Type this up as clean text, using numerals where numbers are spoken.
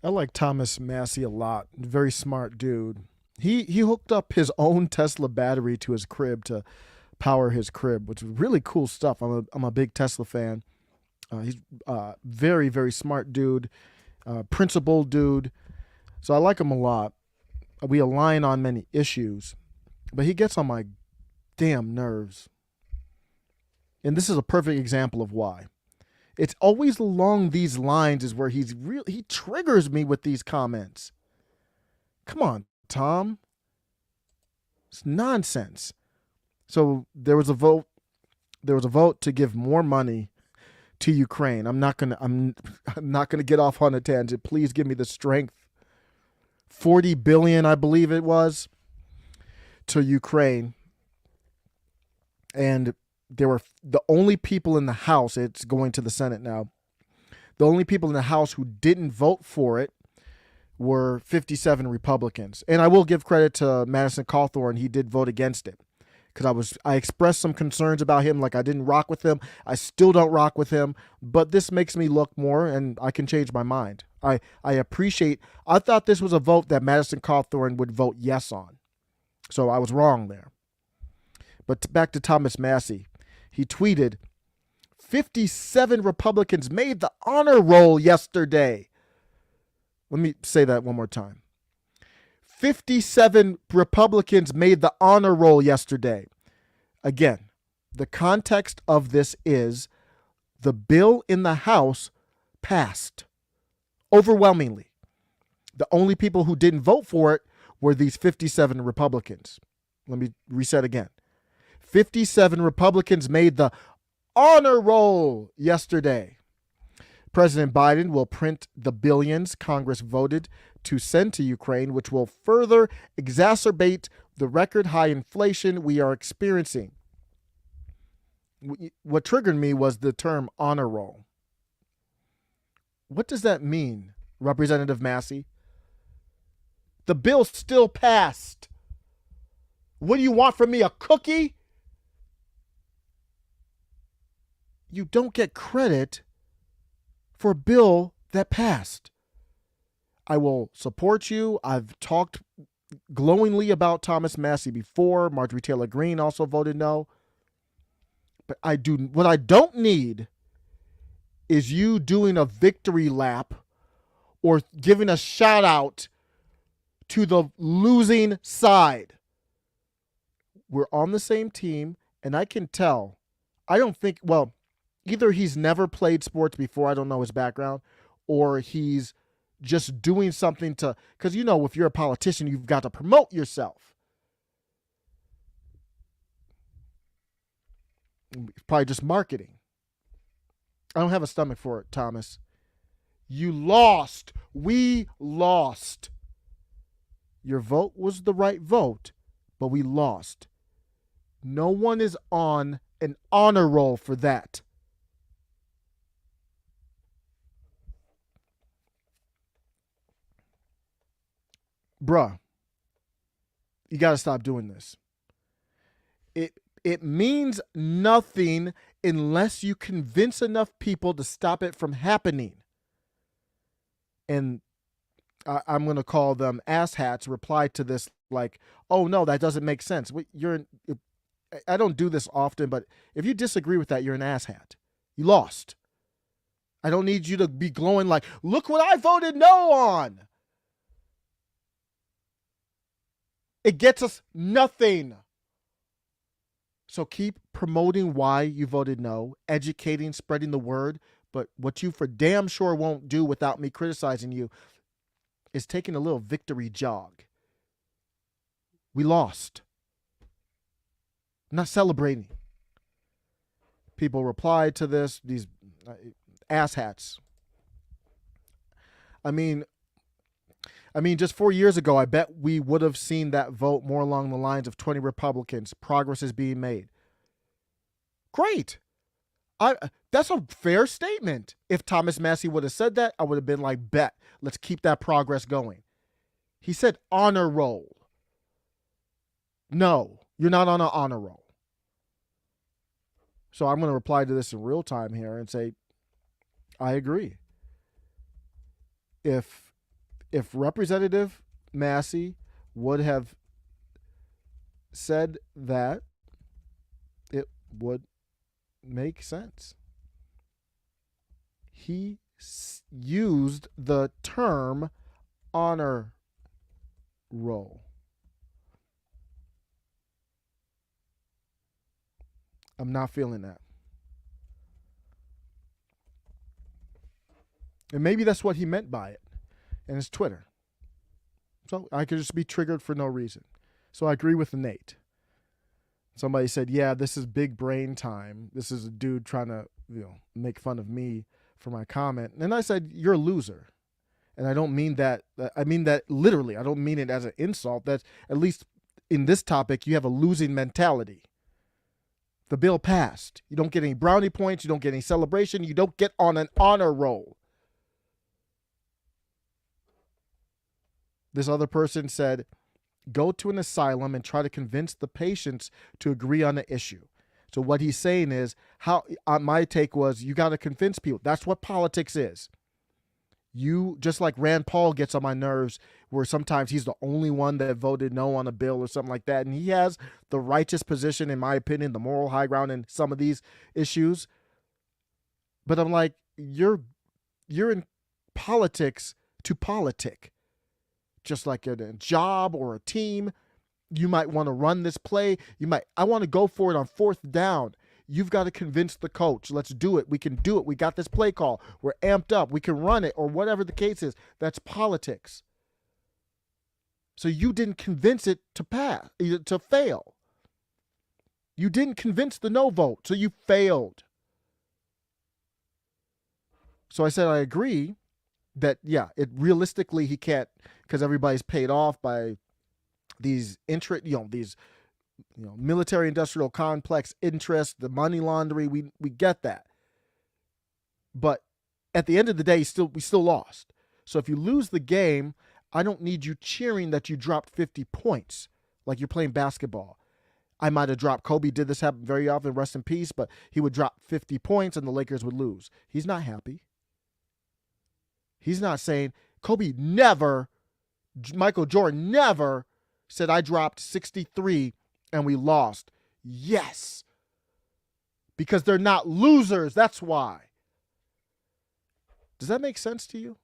I like Thomas Massie a lot. Very smart dude. He hooked up his own Tesla battery to his crib to power his crib, which was really cool stuff. I'm a big Tesla fan. He's very very smart dude, principled dude. So I like him a lot. We align on many issues, but he gets on my damn nerves. And this is a perfect example of why. It's always along these lines is where he triggers me with these comments. Come on, Tom. It's nonsense. So there was a vote to give more money to Ukraine. I'm not gonna get off on a tangent. Please give me the strength. 40 billion, I believe it was, to Ukraine. And there were the only people in the House, it's going to the Senate now. The only people in the House who didn't vote for it were 57 Republicans. And I will give credit to Madison Cawthorn. He did vote against it because I expressed some concerns about him, like I didn't rock with him. I still don't rock with him, but this makes me look more, and I can change my mind. I appreciate. I thought this was a vote that Madison Cawthorn would vote yes on, so I was wrong there. But back to Thomas Massie, he tweeted, 57 Republicans made the honor roll yesterday. Let me say that one more time. 57 Republicans made the honor roll yesterday. Again, the context of this is the bill in the House passed overwhelmingly. The only people who didn't vote for it were these 57 Republicans. Let me reset again. 57 Republicans made the honor roll yesterday. President Biden will print the billions Congress voted to send to Ukraine, which will further exacerbate the record high inflation we are experiencing. What triggered me was the term honor roll. What does that mean, Representative Massie? The bill still passed. What do you want from me, a cookie? You don't get credit for a bill that passed. I will support you. I've talked glowingly about Thomas Massie before. Marjorie Taylor Greene also voted no. But what I don't need is you doing a victory lap or giving a shout out to the losing side. We're on the same team, and I can tell. I don't think, well, either he's never played sports before, I don't know his background, or he's just doing something to, because if you're a politician, you've got to promote yourself. Probably just marketing. I don't have a stomach for it, Thomas. You lost. We lost. Your vote was the right vote, but we lost. No one is on an honor roll for that. Bruh, you got to stop doing this. It means nothing unless you convince enough people to stop it from happening. And I'm going to call them asshats reply to this like, oh, no, that doesn't make sense. I don't do this often, but if you disagree with that, you're an asshat. You lost. I don't need you to be glowing like, look what I voted no on. It gets us nothing. So keep promoting why you voted no, educating, spreading the word. But what you for damn sure won't do without me criticizing you is taking a little victory jog. We lost. I'm not celebrating. People replied to this, these asshats. I mean, just 4 years ago, I bet we would have seen that vote more along the lines of 20 Republicans. Progress is being made. Great. That's a fair statement. If Thomas Massie would have said that, I would have been like, bet. Let's keep that progress going. He said honor roll. No, you're not on an honor roll. So I'm going to reply to this in real time here and say, I agree. If if Representative Massie would have said that, it would make sense. He used the term honor roll. I'm not feeling that. And maybe that's what he meant by it. And it's Twitter. So I could just be triggered for no reason. So I agree with Nate. Somebody said, yeah, this is big brain time. This is a dude trying to, make fun of me for my comment. And I said, you're a loser. And I don't mean that. I mean that literally. I don't mean it as an insult. That's, at least in this topic, you have a losing mentality. The bill passed. You don't get any brownie points. You don't get any celebration. You don't get on an honor roll. This other person said, go to an asylum and try to convince the patients to agree on the issue. So what he's saying is, my take was, you got to convince people. That's what politics is. You, just like Rand Paul gets on my nerves, where sometimes he's the only one that voted no on a bill or something like that. And he has the righteous position, in my opinion, the moral high ground in some of these issues. But I'm like, you're in politics to politic. Just like in a job or a team, you might want to run this play. I want to go for it on 4th down. You've got to convince the coach. Let's do it. We can do it. We got this play call. We're amped up. We can run it, or whatever the case is. That's politics. So you didn't convince it to pass, to fail. You didn't convince the no vote, so you failed. So I said, I agree that, yeah, realistically he can't, because everybody's paid off by these military industrial complex interests, the money laundering. We get that. But at the end of the day, we still lost. So if you lose the game, I don't need you cheering that you dropped 50 points like you're playing basketball. I might have dropped. Kobe did this happen very often, rest in peace, but he would drop 50 points and the Lakers would lose. He's not happy. He's not saying, Michael Jordan never said, I dropped 63 and we lost. Yes. Because they're not losers. That's why. Does that make sense to you?